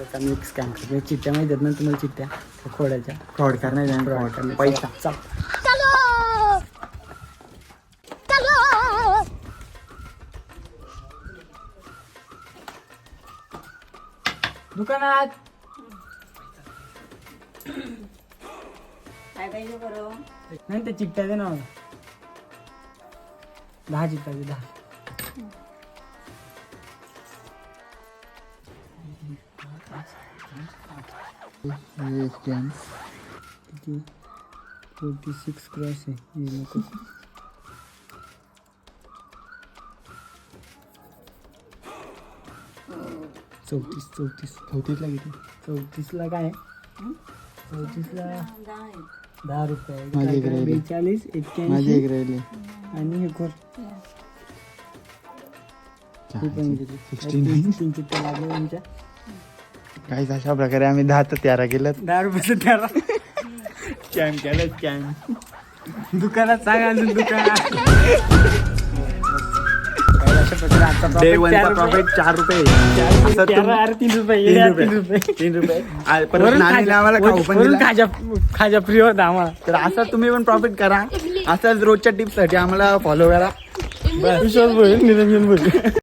आता मी एक स्कॅम करतो. चिठ्ठ्या माहिती आहेत ना तुम्हाला, चिठ्ठ्या खोड्याच्या. फ्रॉड करणार पैसा. दुकानात काय पाहिजे करू? नाही ते चिठ्ठ्या दे ना मला. 10 चिठ्ठ्या दे, 10. किती 46 क्रॉस आहे. हे नको. चौतीस चौतीसला किती? 34ला काय? 34ला 10 रुपये. माझी एक राहिली. 42, माझी 81 एक राहिली. आणि हे कोण? ही पण गेली. 69. 3 चिठ्ठ्या लागल्या तुमच्या. काही अशा प्रकारे आम्ही 10 ते 13 केलं. 10 रुपयाचं 13. स्कॅम केलं, स्कॅम. दुकानात सांग अजून दुकानात. अशा प्रकारे आजचा डे profit वनचा 4 रुपये. प्रॉफिट 4 रुपये. 3 रुपये. 3 रुपये. परत नानीला आम्हाला खाऊ पण वरून दिला. खाजा फ्री होता आम्हाला. तर असं तुम्ही पण प्रॉफिट करा. असंच रोजच्या टिप्स साठी आम्हाला फॉलो करा. विश्वास बोल, निरंजन बोल.